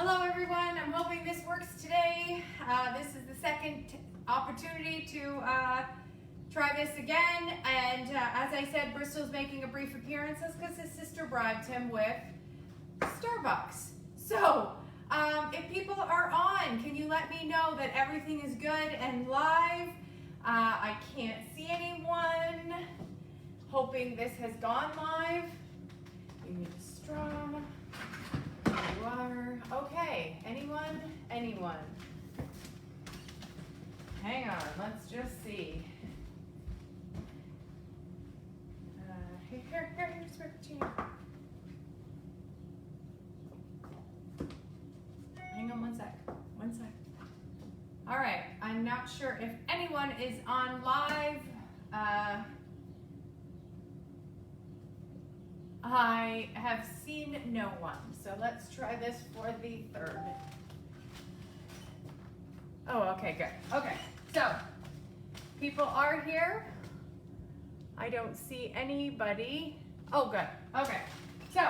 Hello everyone, I'm hoping this works today. This is the second opportunity to try this again, and as I said, Bristol's making a brief appearance. That's because his sister bribed him with Starbucks. So, if people are on, can you let me know that everything is good and live? I can't see anyone. Hoping this has gone live. You need a straw. There you are. Okay, anyone? Anyone? Hang on, let's just see. Here's my chair. Hang on one sec. All right, I'm not sure if anyone is on live. I have seen no one, so let's try this for the third. Oh, okay, good. Okay, so people are here. I don't see anybody. Oh, good. Okay, so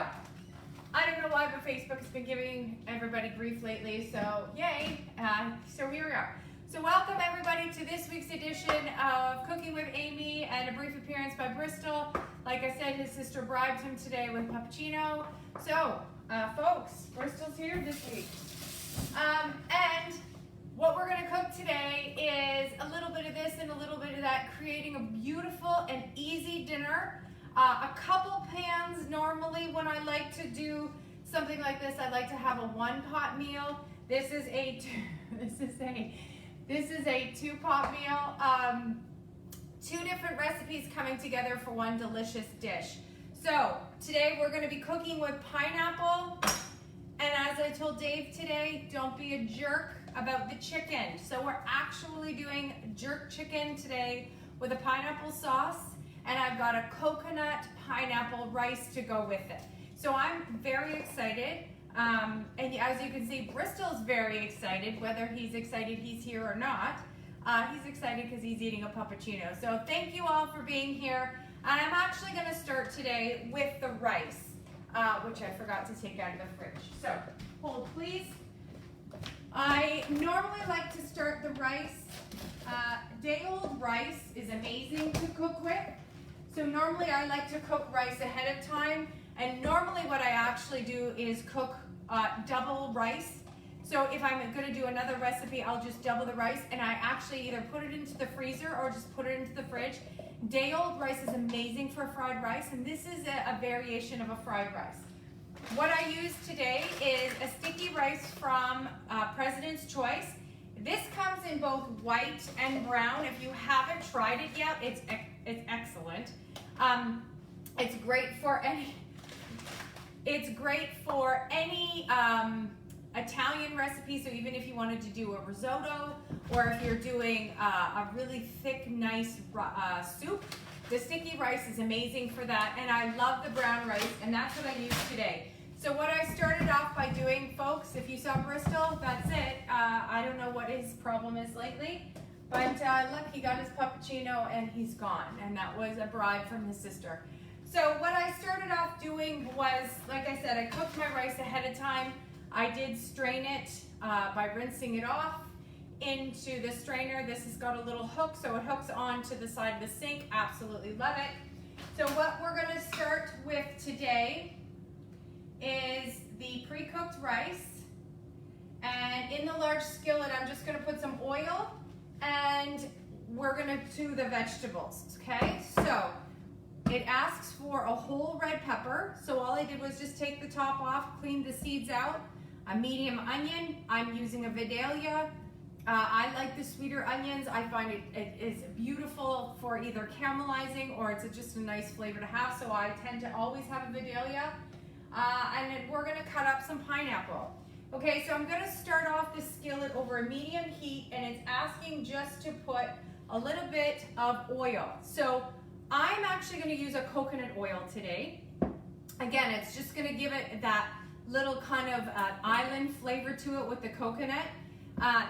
I don't know why, but Facebook has been giving everybody grief lately, so yay. So here we are. So welcome everybody to this week's edition of Cooking with Aimee and a brief appearance by Bristol. Like I said, his sister bribed him today with puppuccino. So, folks, Bristol's here this week. And what we're gonna cook today is a little bit of this and a little bit of that, creating a beautiful and easy dinner. A couple pans. Normally when I like to do something like this, I like to have a one-pot meal. This is a two-pot meal. Two different recipes coming together for one delicious dish. So today we're going to be cooking with pineapple, and as I told Dave today, don't be a jerk about the chicken. So we're actually doing jerk chicken today with a pineapple sauce, and I've got a coconut pineapple rice to go with it. So I'm very excited. And as you can see, Bristol's very excited, whether he's excited he's here or not. He's excited because he's eating a puppuccino. So thank you all for being here. And I'm actually going to start today with the rice, which I forgot to take out of the fridge. So hold please. I normally like to start the rice. Day-old rice is amazing to cook with. So normally I like to cook rice ahead of time. And normally what I actually do is cook double rice. So if I'm going to do another recipe, I'll just double the rice, and I actually either put it into the freezer or just put it into the fridge. Day-old rice is amazing for fried rice, and this is a variation of a fried rice. What I use today is a sticky rice from President's Choice. This comes in both white and brown. If you haven't tried it yet, it's excellent. It's great for any Italian recipe, so even if you wanted to do a risotto, or if you're doing a really thick, nice soup, the sticky rice is amazing for that, and I love the brown rice, and that's what I use today. So what I started off by doing, folks, if you saw Bristol, that's it. I don't know what his problem is lately, but look, he got his puppuccino and he's gone, and that was a bribe from his sister. So what I started off doing was, like I said, I cooked my rice ahead of time. I did strain it by rinsing it off into the strainer. This has got a little hook, so it hooks onto the side of the sink. Absolutely love it. So what we're going to start with today is the pre-cooked rice. And in the large skillet, I'm just going to put some oil, and we're going to do the vegetables, okay? So it asks for a whole red pepper. So all I did was just take the top off, clean the seeds out. A medium onion. I'm using a Vidalia. I like the sweeter onions. I find it is beautiful for either caramelizing or it's just a nice flavor to have. So I tend to always have a Vidalia. And then we're going to cut up some pineapple. Okay, so I'm going to start off the skillet over a medium heat, and it's asking just to put a little bit of oil. So I'm actually going to use a coconut oil today. Again, it's just going to give it that little kind of island flavor to it with the coconut.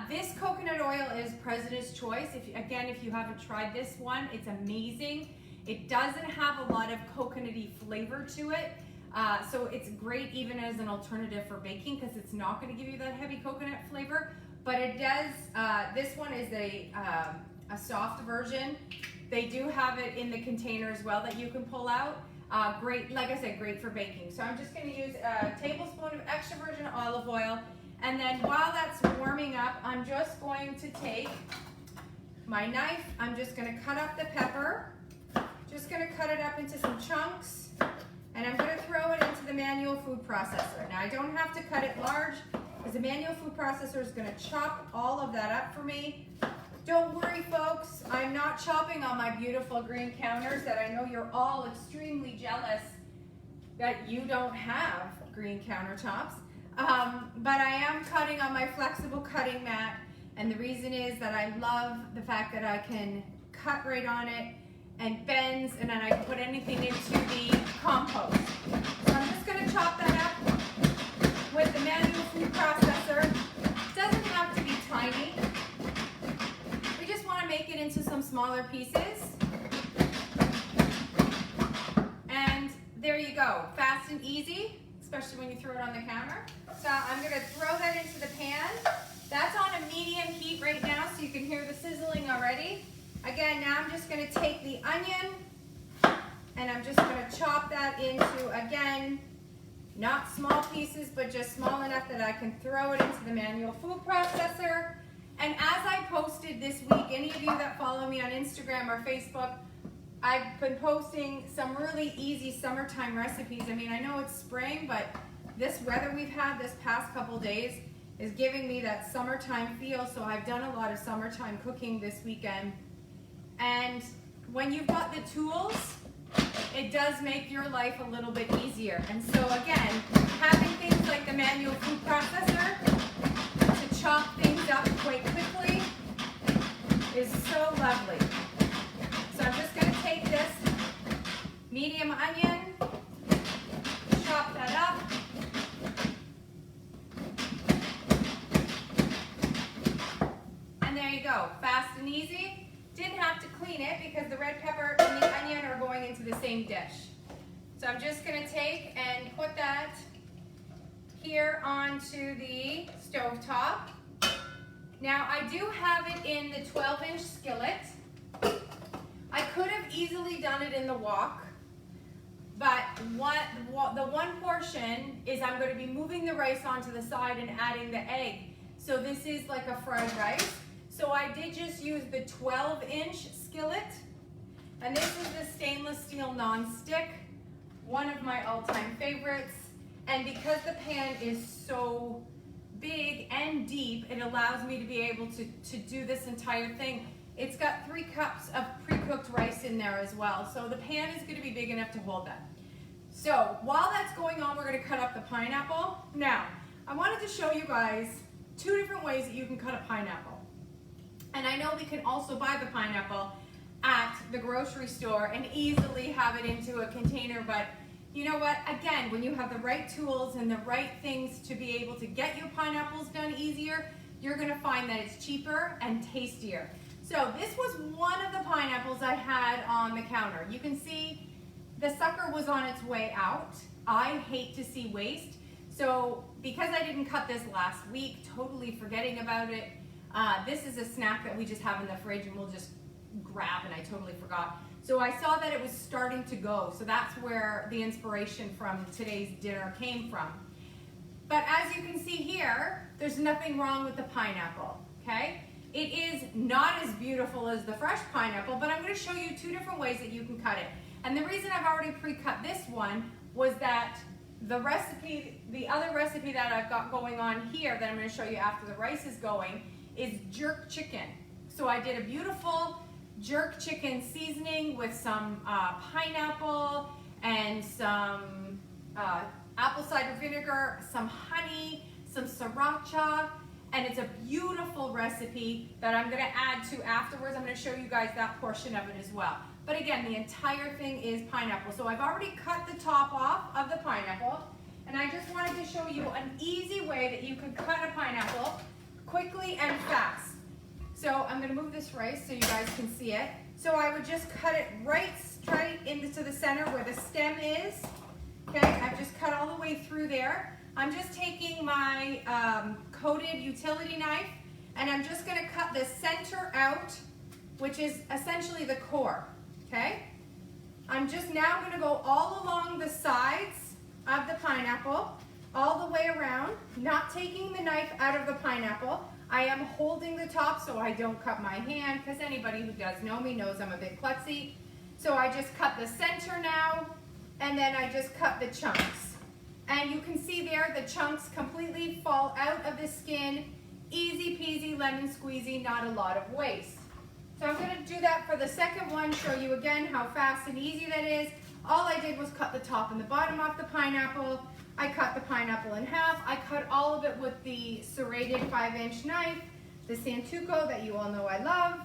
This coconut oil is President's Choice. If you haven't tried this one, it's amazing. It doesn't have a lot of coconutty flavor to it. So it's great even as an alternative for baking because it's not going to give you that heavy coconut flavor, but it does. This one is a soft version. They do have it in the container as well that you can pull out. Great, like I said, great for baking. So I'm just going to use a tablespoon of extra virgin olive oil, and then while that's warming up, I'm just going to take my knife. I'm just going to cut up the pepper. Just going to cut it up into some chunks, and I'm going to throw it into the manual food processor. Now I don't have to cut it large because the manual food processor is going to chop all of that up for me. Don't worry folks, I'm not chopping on my beautiful green counters that I know you're all extremely jealous that you don't have green countertops. But I am cutting on my flexible cutting mat, and the reason is that I love the fact that I can cut right on it and bends, and then I can put anything into the compost. So I'm just going to chop that up with the manual food processor. It doesn't have to be tiny. We just want to make it into some smaller pieces. And there you go, fast and easy, especially when you throw it on the counter. So I'm going to throw that into the pan. That's on a medium heat right now, so you can hear the sizzling already. Again, now I'm just going to take the onion and I'm just going to chop that into, again, not small pieces, but just small enough that I can throw it into the manual food processor. And as I posted this week, any of you that follow me on Instagram or Facebook, I've been posting some really easy summertime recipes. I mean, I know it's spring, but this weather we've had this past couple days is giving me that summertime feel. So I've done a lot of summertime cooking this weekend. And when you've got the tools, it does make your life a little bit easier. And so again, having things like the manual food processor to chop things up quite quickly is so lovely. So I'm just going to take this medium onion, chop that up. And there you go, fast and easy. Didn't have to clean it because the red pepper and the onion are going into the same dish. So I'm just going to take and put that here onto the stovetop. Now I do have it in the 12-inch skillet. I could have easily done it in the wok, but the one portion is I'm going to be moving the rice onto the side and adding the egg. So this is like a fried rice. So I did just use the 12-inch skillet, and this is the stainless steel non-stick, one of my all-time favorites. And because the pan is so big and deep, it allows me to be able to do this entire thing. It's got 3 cups of pre-cooked rice in there as well, so the pan is going to be big enough to hold that. So while that's going on, we're going to cut up the pineapple. Now, I wanted to show you guys 2 different ways that you can cut a pineapple. And I know we can also buy the pineapple at the grocery store and easily have it into a container, but you know what? Again, when you have the right tools and the right things to be able to get your pineapples done easier, you're gonna find that it's cheaper and tastier. So this was one of the pineapples I had on the counter. You can see the sucker was on its way out. I hate to see waste. So because I didn't cut this last week, totally forgetting about it, this is a snack that we just have in the fridge and we'll just grab, and I totally forgot. So I saw that it was starting to go, so that's where the inspiration from today's dinner came from. But as you can see here, there's nothing wrong with the pineapple, okay? It is not as beautiful as the fresh pineapple, but I'm going to show you 2 different ways that you can cut it. And the reason I've already pre-cut this one was that the other recipe that I've got going on here that I'm going to show you after the rice is going is jerk chicken. So I did a beautiful jerk chicken seasoning with some pineapple and some apple cider vinegar, some honey, some sriracha, and it's a beautiful recipe that I'm going to add to afterwards. I'm going to show you guys that portion of it as well. But again, the entire thing is pineapple. So I've already cut the top off of the pineapple, and I just wanted to show you an easy way that you can cut a pineapple quickly and fast. So I'm going to move this rice so you guys can see it. So I would just cut it right straight into the center where the stem is, Okay, I've just cut all the way through there. I'm just taking my coated utility knife and I'm just gonna cut the center out, which is essentially the core, okay? I'm just now gonna go all along the sides of the pineapple, all the way around, not taking the knife out of the pineapple. I am holding the top so I don't cut my hand, because anybody who does know me knows I'm a bit klutzy. So I just cut the center now, and then I just cut the chunks. And you can see there the chunks completely fall out of the skin. Easy peasy, lemon squeezy, not a lot of waste. So I'm gonna do that for the second one, show you again how fast and easy that is. All I did was cut the top and the bottom off the pineapple. I cut the pineapple in half. I cut all of it with the serrated 5-inch knife, the Santuco that you all know I love.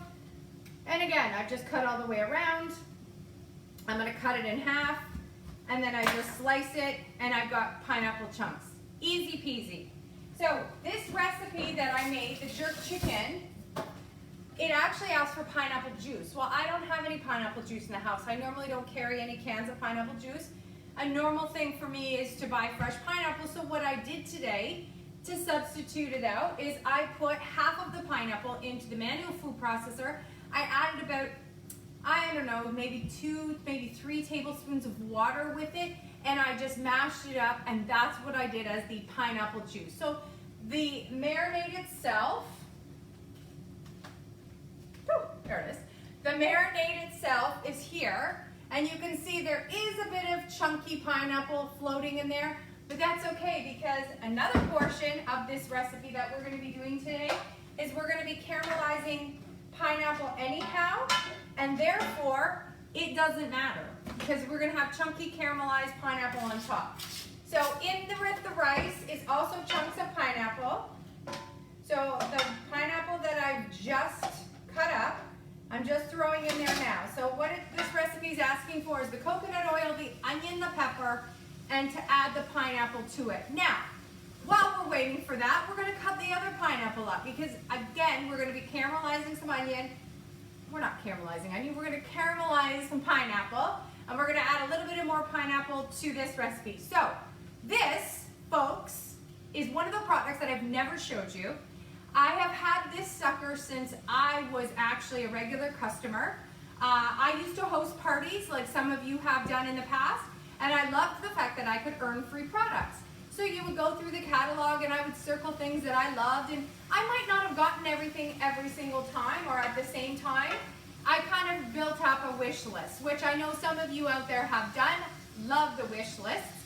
And again, I've just cut all the way around. I'm gonna cut it in half, and then I just slice it, and I've got pineapple chunks. Easy peasy. So this recipe that I made, the jerk chicken, it actually asks for pineapple juice. Well, I don't have any pineapple juice in the house. I normally don't carry any cans of pineapple juice. A normal thing for me is to buy fresh pineapple. So what I did today to substitute it out is I put half of the pineapple into the manual food processor. I added about, I don't know, maybe 2, maybe 3 tablespoons of water with it, and I just mashed it up, and that's what I did as the pineapple juice. So the marinade itself, there it is. The marinade itself is here, and you can see there is a bit of chunky pineapple floating in there, but that's okay, because another portion of this recipe that we're going to be doing today is we're going to be caramelizing pineapple anyhow, and therefore it doesn't matter, because we're going to have chunky caramelized pineapple on top. So with the rice is also chunks of pineapple. So the pineapple that I've just cut up, I'm just throwing in there now. So what this recipe is asking for is the coconut oil, the onion, the pepper, and to add the pineapple to it. Now, while we're waiting for that, we're going to cut the other pineapple up, because again, we're going to be caramelizing some onion. We're not caramelizing onion, we're going to caramelize some pineapple, and we're going to add a little bit more pineapple to this recipe. So this, folks, is one of the products that I've never showed you. I have had this sucker since I was actually a regular customer. I used to host parties like some of you have done in the past, and I loved the fact that I could earn free products. So you would go through the catalog and I would circle things that I loved, and I might not have gotten everything every single time or at the same time. I kind of built up a wish list, which I know some of you out there have done. Love the wish lists.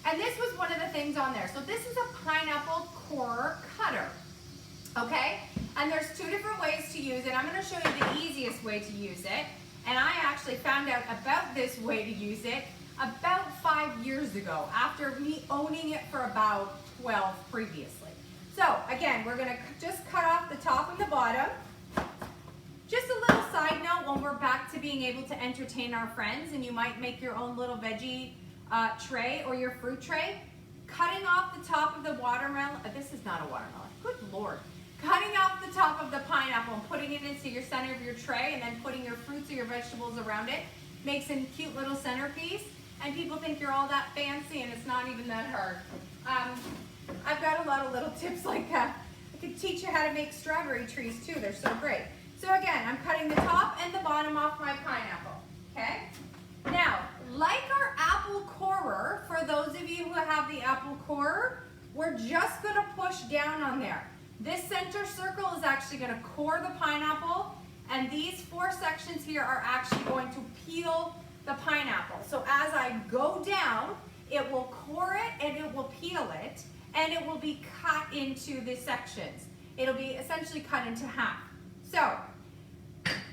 And this was one of the things on there. So this is a pineapple core cutter. Okay, and there's 2 different ways to use it. I'm going to show you the easiest way to use it, and I actually found out about this way to use it about 5 years ago, after me owning it for about 12 previously. So again, we're going to just cut off the top and the bottom. Just a little side note, when we're back to being able to entertain our friends, and you might make your own little veggie tray or your fruit tray, cutting off the top of the watermelon, this is not a watermelon, good Lord. Cutting off the top of the pineapple and putting it into your center of your tray, and then putting your fruits or your vegetables around it makes a cute little centerpiece, and people think you're all that fancy, and it's not even that hard. I've got a lot of little tips like that. I could teach you how to make strawberry trees too, they're so great. So again, I'm cutting the top and the bottom off my pineapple, okay? Now, like our apple corer, for those of you who have the apple corer, we're just gonna push down on there. This center circle is actually going to core the pineapple, and these 4 sections here are actually going to peel the pineapple. So as I go down, it will core it and it will peel it, and it will be cut into the sections. It'll be essentially cut into half. So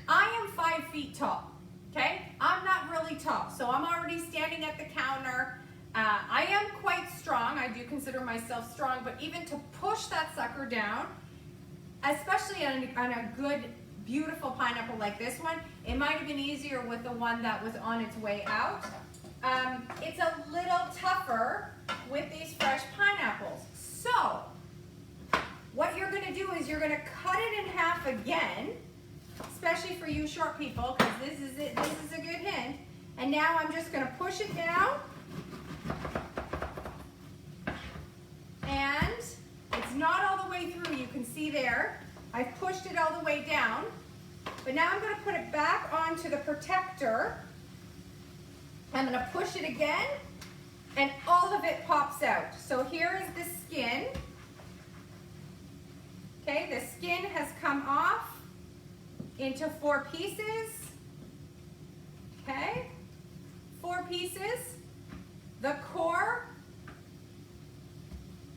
I am 5 feet tall, okay? I'm not really tall, so I'm already standing at the counter. I am quite strong. I do consider myself strong, but even to push that sucker down, especially on a good, beautiful pineapple like this one, it might have been easier with the one that was on its way out. It's a little tougher with these fresh pineapples. So what you're going to do is you're going to cut it in half again, especially for you short people, because this is a good hint. And now I'm just going to push it down. see there, I've pushed it all the way down, but now I'm going to put it back onto the protector. I'm going to push it again, and all of it pops out. So here is the skin. Okay, the skin has come off into 4 pieces. Okay, 4 pieces. The core,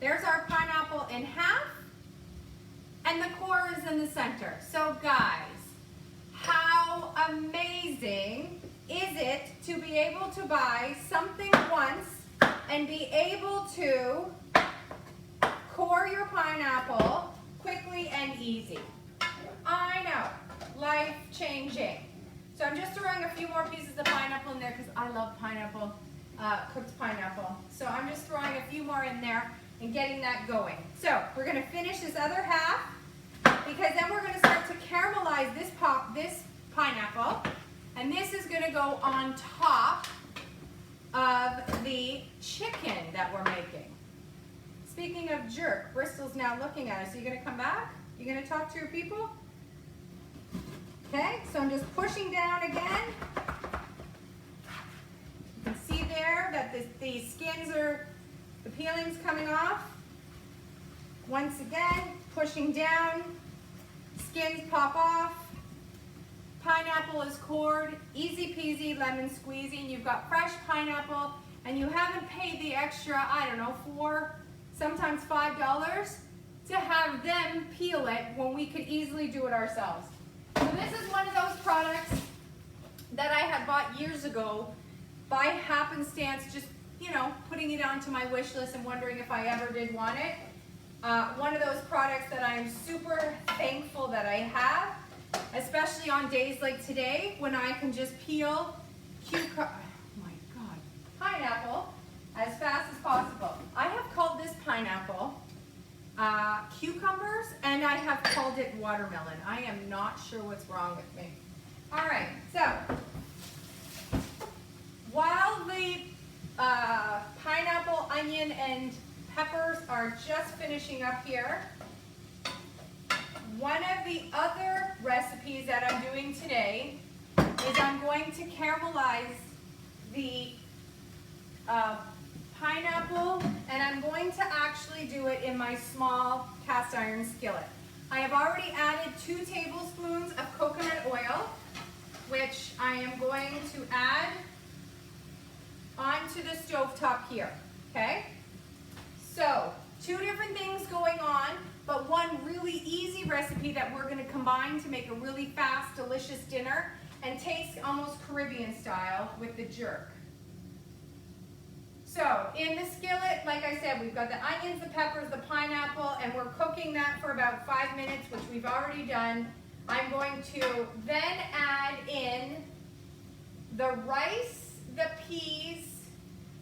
there's our pineapple in half, and the core is in the center. So guys, how amazing is it to be able to buy something once and be able to core your pineapple quickly and easy? I know, life changing. So I'm just throwing a few more pieces of pineapple in there because I love pineapple, cooked pineapple. So I'm just throwing a few more in there and getting that going. So we're going to finish this other half, because then we're going to start to caramelize this pineapple, and this is going to go on top of the chicken that we're making. Speaking of jerk, Bristol's now looking at us. Are you going to come back? You going to talk to your people? Okay, so I'm just pushing down again. You can see there that the skins are, the peeling's coming off. Once again, pushing down, skins pop off. Pineapple is cored, easy peasy lemon squeezy, and you've got fresh pineapple, and you haven't paid the extra, I don't know, $4, sometimes $5 to have them peel it when we could easily do it ourselves. So this is one of those products that I had bought years ago by happenstance, just, you know, putting it onto my wish list and wondering if I ever did want it. One of those products that I am super thankful that I have, especially on days like today when I can just peel pineapple as fast as possible. I have called this pineapple cucumbers, and I have called it watermelon. I am not sure what's wrong with me. All right, so while the pineapple, onion, and peppers are just finishing up here, one of the other recipes that I'm doing today is I'm going to caramelize the pineapple, and I'm going to actually do it in my small cast iron skillet. I have already added 2 tablespoons of coconut oil, which I am going to add onto the stovetop here, okay? So, 2 different things going on, but one really easy recipe that we're gonna combine to make a really fast, delicious dinner and taste almost Caribbean style with the jerk. So, in the skillet, like I said, we've got the onions, the peppers, the pineapple, and we're cooking that for about 5 minutes, which we've already done. I'm going to then add in the rice, the peas,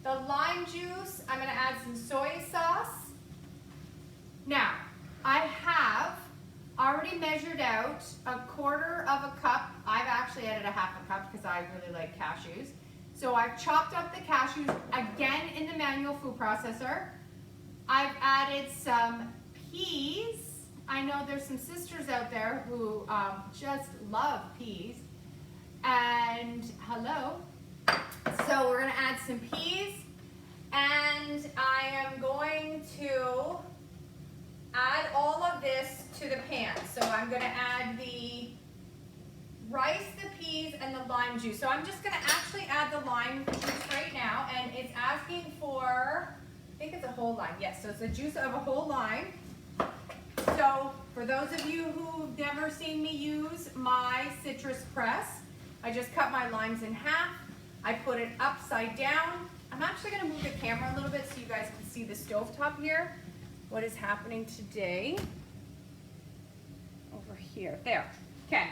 the lime juice. I'm going to add some soy sauce. Now, I have already measured out 1/4 of a cup. I've actually added 1/2 cup because I really like cashews. So I've chopped up the cashews again in the manual food processor. I've added some peas. I know there's some sisters out there who just love peas. And hello. So we're gonna add some peas, and I am going to add all of this to the pan. So I'm gonna add the rice, the peas, and the lime juice. So I'm just gonna actually add the lime juice right now, and it's asking for, I think it's a whole lime. Yes, so it's the juice of a whole lime. So for those of you who've never seen me use my citrus press, I just cut my limes in half. I put it upside down. I'm actually gonna move the camera a little bit so you guys can see the stovetop here. What is happening today? Over here, there, okay.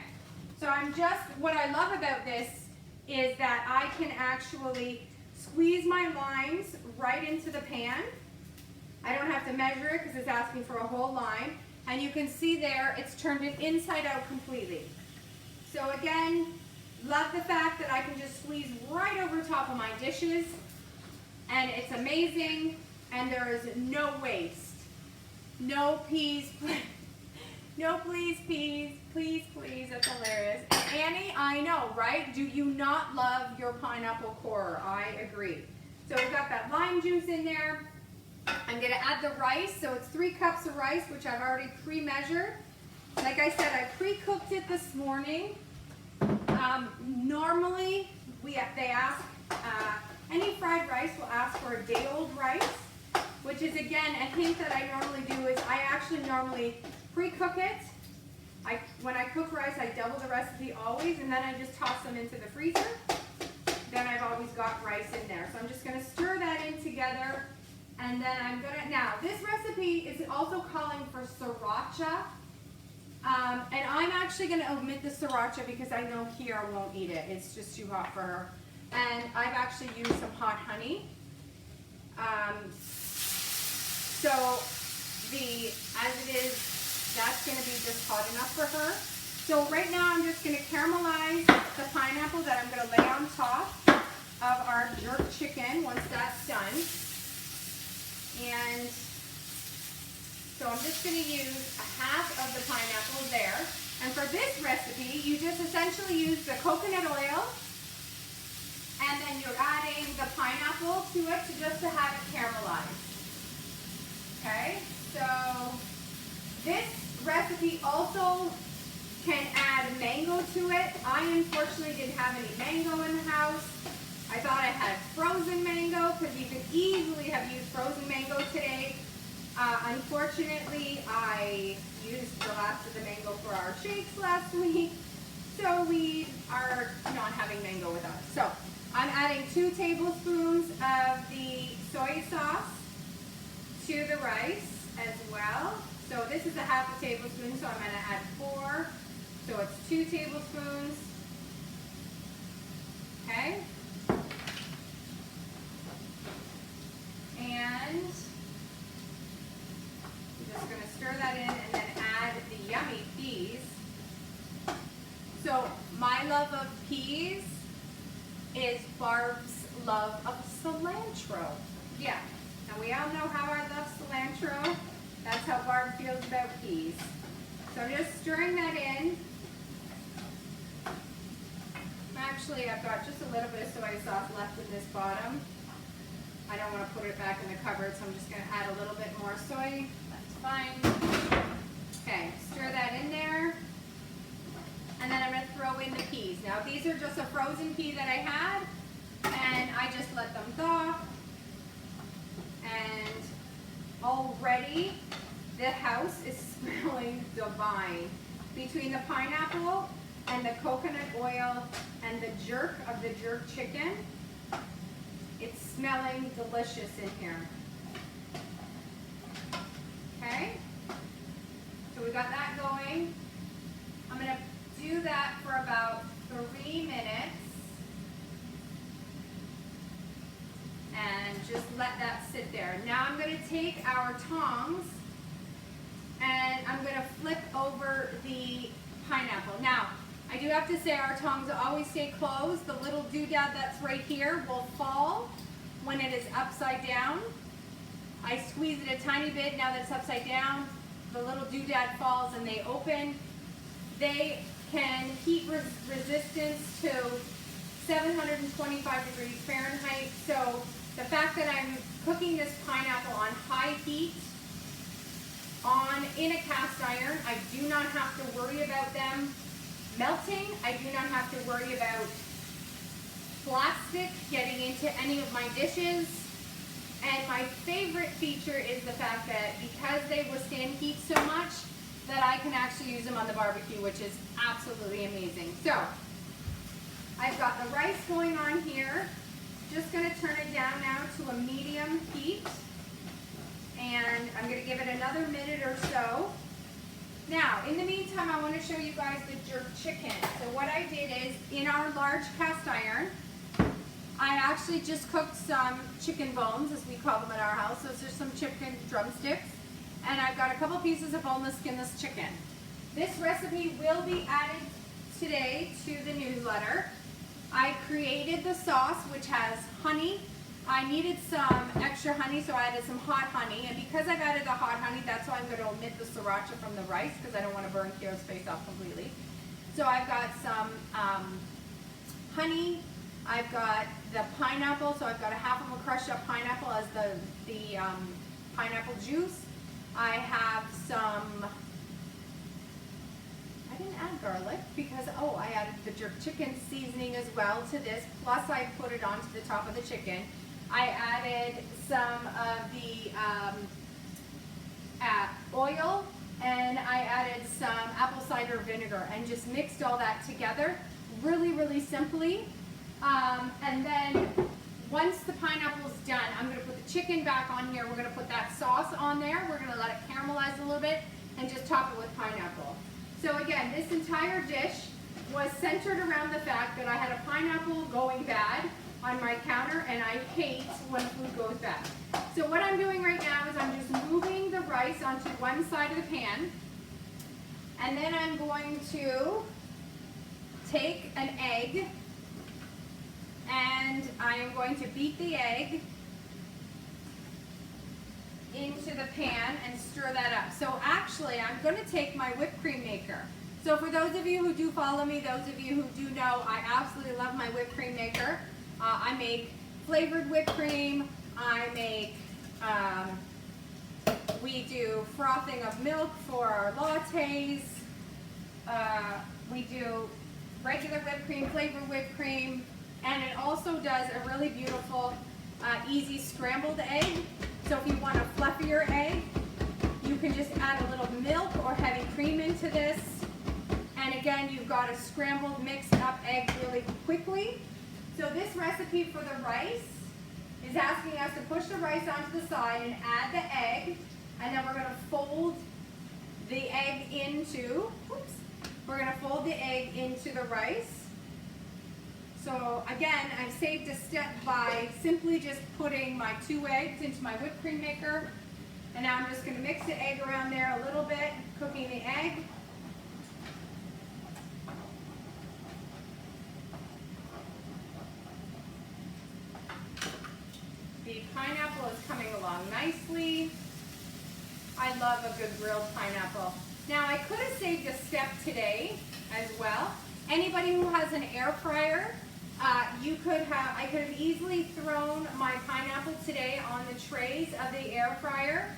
So I'm just, what I love about this is that I can actually squeeze my limes right into the pan. I don't have to measure it because it's asking for a whole lime. And you can see there, it's turned it inside out completely. So again, love the fact that I can just squeeze right over top of my dishes. And it's amazing, and there is no waste. No peas No, please, please, please, please. That's hilarious. And Annie, I know, right? Do you not love your pineapple core? I agree. So we've got that lime juice in there. I'm gonna add the rice. So it's 3 cups of rice, which I've already pre-measured. Like I said, I pre-cooked it this morning. Normally, they ask, any fried rice will ask for a day-old rice, which is, again, a hint that I normally do is I actually normally pre-cook it. When I cook rice, I double the recipe always, and then I just toss them into the freezer. Then I've always got rice in there. So I'm just gonna stir that in together, and then now this recipe is also calling for sriracha. And I'm actually going to omit the sriracha because I know Kiara won't eat it. It's just too hot for her. And I've actually used some hot honey. So as it is, that's going to be just hot enough for her. So right now I'm just going to caramelize the pineapple that I'm going to lay on top of our jerk chicken once that's done. And so I'm just going to use a half of the pineapple there. And for this recipe, you just essentially use the coconut oil, and then you're adding the pineapple to it just to have it caramelized. Okay, so this recipe also can add mango to it. I unfortunately didn't have any mango in the house. I thought I had frozen mango because you could easily have used frozen mango today. Unfortunately, I used the last of the mango for our shakes last week, so we are not having mango with us. So I'm adding 2 tablespoons of the soy sauce to the rice as well. So this is a half a tablespoon, so I'm going to add 4. So it's 2 tablespoons. Okay. And just going to stir that in and then add the yummy peas. So my love of peas is Barb's love of cilantro. Yeah, and we all know how I love cilantro. That's how Barb feels about peas. So I'm just stirring that in. Actually, I've got just a little bit of soy sauce left in this bottom. I don't want to put it back in the cupboard, so I'm just going to add a little bit more soy. Fine. Okay, stir that in there. And then I'm going to throw in the peas. Now these are just a frozen pea that I had, and I just let them thaw. And already the house is smelling divine. Between the pineapple and the coconut oil and the jerk of the jerk chicken, it's smelling delicious in here. Okay, so we got that going. I'm going to do that for about 3 minutes and just let that sit there. Now I'm going to take our tongs and I'm going to flip over the pineapple. Now, I do have to say our tongs always stay closed. The little doodad that's right here will fall when it is upside down. I squeeze it a tiny bit now that it's upside down. The little doodad falls and they open. They can heat resistance to 725 degrees Fahrenheit. So the fact that I'm cooking this pineapple on high heat in a cast iron, I do not have to worry about them melting. I do not have to worry about plastic getting into any of my dishes. And my favorite feature is the fact that because they withstand heat so much, that I can actually use them on the barbecue, which is absolutely amazing. So I've got the rice going on here. Just going to turn it down now to a medium heat. And I'm going to give it another minute or so. Now, in the meantime, I want to show you guys the jerk chicken. So what I did is, in our large cast iron, I actually just cooked some chicken bones, as we call them at our house. Those are some chicken drumsticks. And I've got a couple pieces of boneless, skinless chicken. This recipe will be added today to the newsletter. I created the sauce, which has honey, I needed some extra honey, so I added some hot honey. And because I've added the hot honey, that's why I'm going to omit the sriracha from the rice, because I don't want to burn Kira's face off completely. So I've got some honey. I've got the pineapple, so I've got a half of a crushed up pineapple as the pineapple juice. I have some, I didn't add garlic because, oh, I added the jerk chicken seasoning as well to this, plus I put it onto the top of the chicken. I added some of the oil, and I added some apple cider vinegar and just mixed all that together really, really simply. And then once the pineapple is done, I'm going to put the chicken back on here. We're going to put that sauce on there. We're going to let it caramelize a little bit and just top it with pineapple. So again, this entire dish was centered around the fact that I had a pineapple going bad on my counter, and I hate when food goes bad. So what I'm doing right now is I'm just moving the rice onto one side of the pan, and then I'm going to take an egg, and I am going to beat the egg into the pan and stir that up. So actually, I'm going to take my whipped cream maker. So for those of you who do follow me, those of you who do know, I absolutely love my whipped cream maker. I make flavored whipped cream. I make, we do frothing of milk for our lattes. We do regular whipped cream, flavored whipped cream, and it also does a really beautiful, easy scrambled egg. So if you want a fluffier egg, you can just add a little milk or heavy cream into this. And again, you've got a scrambled, mixed up egg really quickly. So this recipe for the rice is asking us to push the rice onto the side and add the egg, and then we're going to fold the egg into, we're going to fold the egg into the rice. So again, I've saved a step by simply just putting my 2 eggs into my whipped cream maker, and now I'm just going to mix the egg around there a little bit, cooking the egg. The pineapple is coming along nicely. I love a good grilled pineapple. Now I could have saved a step today as well. Anybody who has an air fryer, I could have easily thrown my pineapple today on the trays of the air fryer.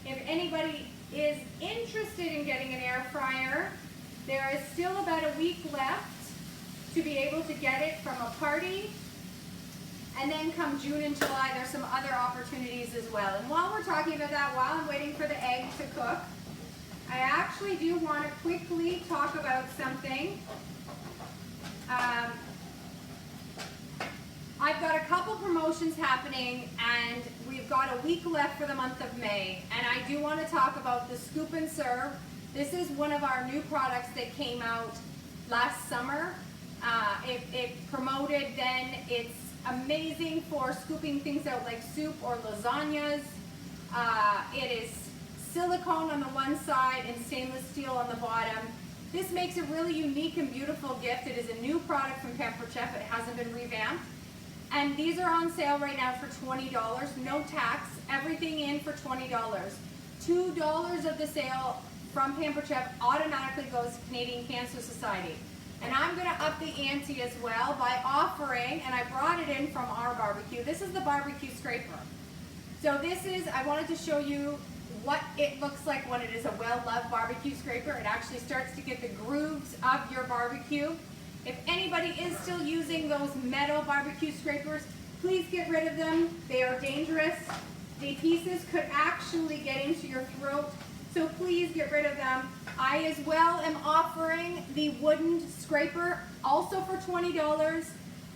If anybody is interested in getting an air fryer, there is still about a week left to be able to get it from a party. And then come June and July, there's some other opportunities as well. And while we're talking about that, while I'm waiting for the egg to cook, I actually do want to quickly talk about something. I've got a couple promotions happening, and we've got a week left for the month of May. And I do want to talk about the Scoop and Serve. This is one of our new products that came out last summer. It promoted then. It's amazing for scooping things out like soup or lasagnas. It is silicone on the one side and stainless steel on the bottom. This makes a really unique and beautiful gift. It is a new product from Pampered. It hasn't been revamped. And these are on sale right now for $20, no tax, everything in for $20. $2 of the sale from Pampered automatically goes to Canadian Cancer Society. And I'm going to up the ante as well by offering, and I brought it in from our barbecue, this is the barbecue scraper. So this is, I wanted to show you what it looks like when it is a well-loved barbecue scraper. It actually starts to get the grooves of your barbecue. If anybody is still using those metal barbecue scrapers, please get rid of them. They are dangerous. The pieces could actually get into your throat, so please get rid of them. I as well am offering the wooden scraper also for $20.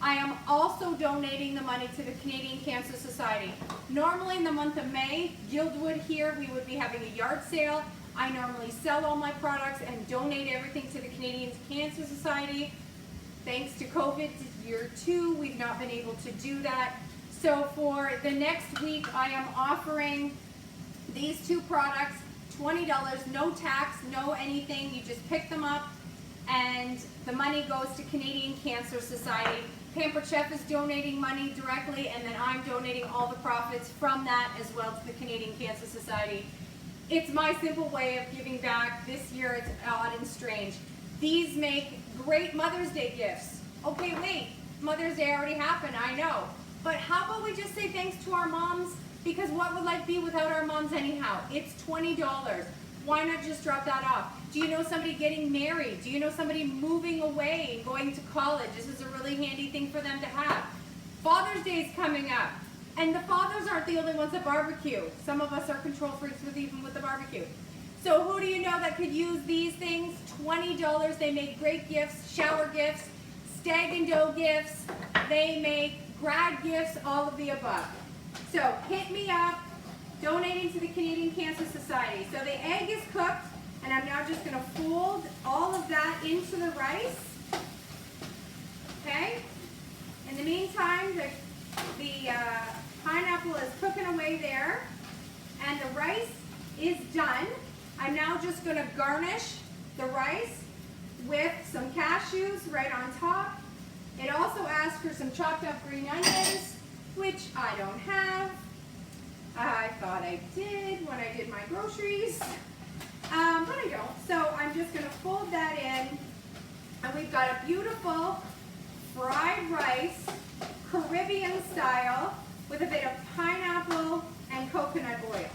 I am also donating the money to the Canadian Cancer Society. Normally in the month of May, Guildwood here, we would be having a yard sale. I normally sell all my products and donate everything to the Canadian Cancer Society. Thanks to COVID, year 2, we've not been able to do that. So for the next week, I am offering these 2 products, $20, no tax, no anything. You just pick them up, and the money goes to Canadian Cancer Society. Pampered Chef is donating money directly, and then I'm donating all the profits from that as well to the Canadian Cancer Society. It's my simple way of giving back. This year it's odd and strange. These make great Mother's Day gifts. Okay, wait, Mother's Day already happened, I know. But how about we just say thanks to our moms? Because what would life be without our moms anyhow? It's $20. Why not just drop that off? Do you know somebody getting married? Do you know somebody moving away and going to college? This is a really handy thing for them to have. Father's Day is coming up. And the fathers aren't the only ones that barbecue. Some of us are control freaks even with the barbecue. So who do you know that could use these things? $20. They make great gifts, shower gifts, stag and doe gifts. They make grad gifts, all of the above. So hit me up, donating to the Canadian Cancer Society. So the egg is cooked, and I'm now just going to fold all of that into the rice. Okay? In the meantime, the pineapple is cooking away there, and the rice is done. I'm now just going to garnish the rice with some cashews right on top. It also asks for some chopped up green onions, which I don't have. I thought I did when I did my groceries, but I don't. So I'm just going to fold that in, and we've got a beautiful fried rice, Caribbean style, with a bit of pineapple and coconut oil.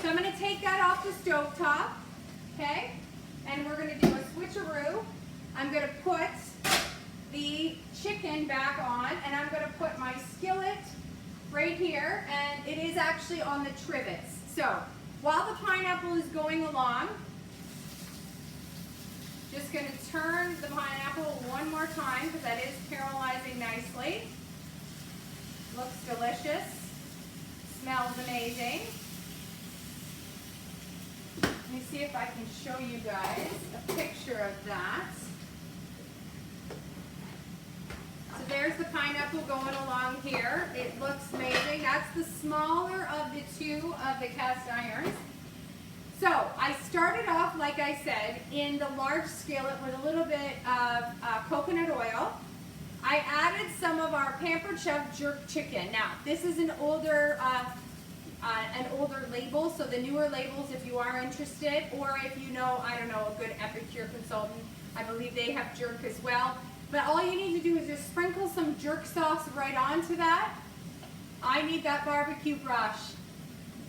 So I'm going to take that off the stove top, okay? And we're going to do a switcheroo. I'm going to put the chicken back on, and I'm going to put my skillet right here, and it is actually on the trivets. So while the pineapple is going along, just going to turn the pineapple one more time because that is caramelizing nicely. Looks delicious. Smells amazing. Let me see if I can show you guys a picture of that. So there's the pineapple going along here. It looks amazing. That's the smaller of the two of the cast irons. So I started off, like I said, in the large skillet with a little bit of coconut oil. I added some of our Pampered Chef jerk chicken. Now, this is an older label, so the newer labels, if you are interested, or if you know, I don't know, a good epicure consultant, I believe they have jerk as well. But all you need to do is just sprinkle some jerk sauce right onto that. I need that barbecue brush.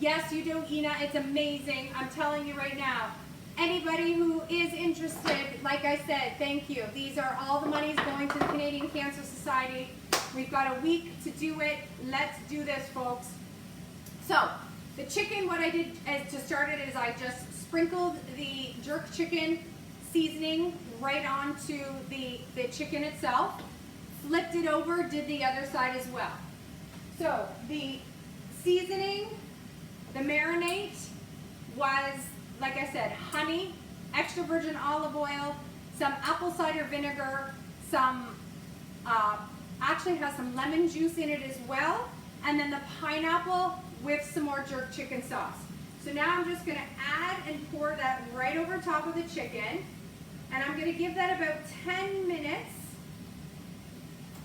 Yes, you do, Ina. It's amazing. I'm telling you right now. Anybody who is interested, like I said, thank you. These are all the money's going to the Canadian Cancer Society. We've got a week to do it. Let's do this, folks. So, the chicken, what I did to start it is I just sprinkled the jerk chicken seasoning right onto the chicken itself, flipped it over, did the other side as well. So, the seasoning, the marinade was, like I said, honey, extra virgin olive oil, some apple cider vinegar, some, actually has some lemon juice in it as well, and then the pineapple with some more jerk chicken sauce. So now I'm just going to add and pour that right over top of the chicken, and I'm going to give that about 10 minutes.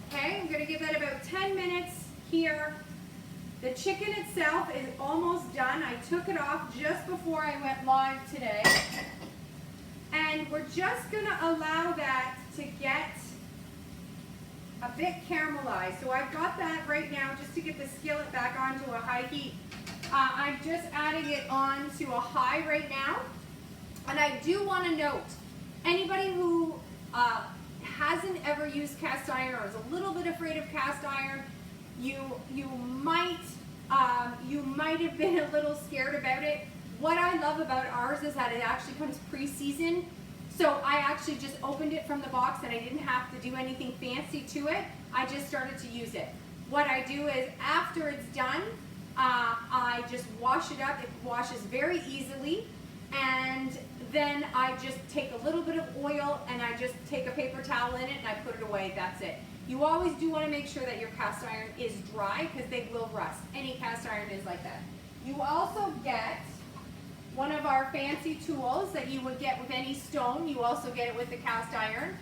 Okay, I'm going to give that about 10 minutes here. The chicken itself is almost done. I took it off just before I went live today. And we're just going to allow that to get a bit caramelized. So I've got that right now just to get the skillet back onto a high heat. I'm just adding it on to a high right now. And I do want to note, anybody who hasn't ever used cast iron or is a little bit afraid of cast iron, you might have been a little scared about it. What I love about ours is that it actually comes pre-seasoned. So I actually just opened it from the box and I didn't have to do anything fancy to it. I just started to use it. What I do is after it's done, I just wash it up. It washes very easily. And then I just take a little bit of oil and I just take a paper towel in it and I put it away. That's it. You always do want to make sure that your cast iron is dry because they will rust. Any cast iron is like that. You also get one of our fancy tools that you would get with any stone. You also get it with the cast iron.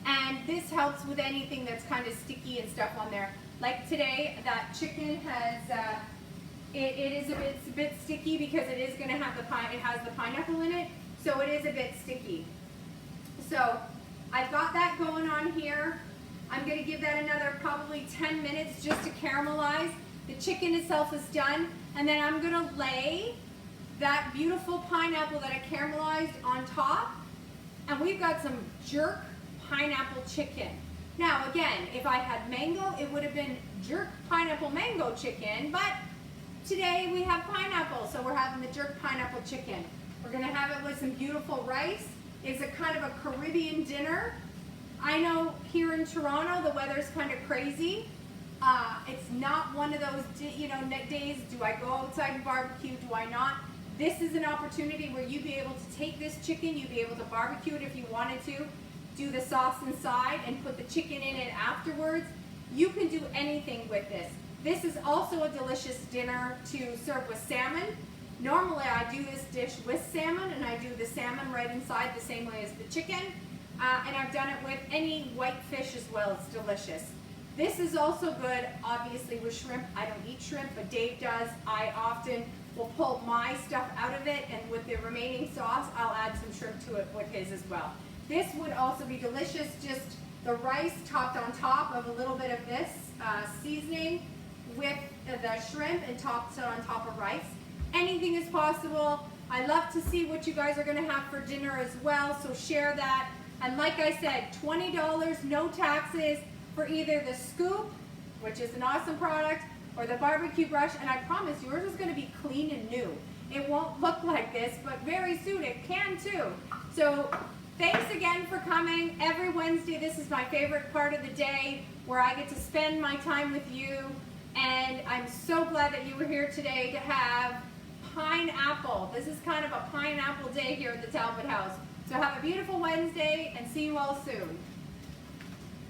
And this helps with anything that's kind of sticky and stuff on there. Like today, that chicken has, it is a bit sticky because it is going to have it has the pineapple in it, so it is a bit sticky. So I've got that going on here. I'm going to give that another probably 10 minutes just to caramelize. The chicken itself is done, and then I'm going to lay that beautiful pineapple that I caramelized on top, and we've got some jerk pineapple chicken. Now again, if I had mango, it would have been jerk pineapple mango chicken, but today we have pineapple, so we're having the jerk pineapple chicken. We're going to have it with some beautiful rice. It's a kind of a Caribbean dinner. I know here in Toronto the weather's kind of crazy. It's not one of those days, do I go outside and barbecue, do I not? This is an opportunity where you'd be able to take this chicken, you'd be able to barbecue it if you wanted to, do the sauce inside and put the chicken in it afterwards. You can do anything with this. This is also a delicious dinner to serve with salmon. Normally I do this dish with salmon, and I do the salmon right inside the same way as the chicken. And I've done it with any white fish as well. It's delicious. This is also good, obviously, with shrimp. I don't eat shrimp, but Dave does. I often will pull my stuff out of it, and with the remaining sauce, I'll add some shrimp to it with his as well. This would also be delicious, just the rice topped on top of a little bit of this seasoning with the shrimp and topped on top of rice. Anything is possible. I love to see what you guys are going to have for dinner as well, so share that. And like I said, $20, no taxes, for either the scoop, which is an awesome product, or the barbecue brush, and I promise yours is going to be clean and new. It won't look like this, but very soon it can too. So thanks again for coming. Every Wednesday, this is my favorite part of the day, where I get to spend my time with you, and I'm so glad that you were here today to have pineapple. This is kind of a pineapple day here at the Talbot house. So have a beautiful Wednesday, and see you all soon.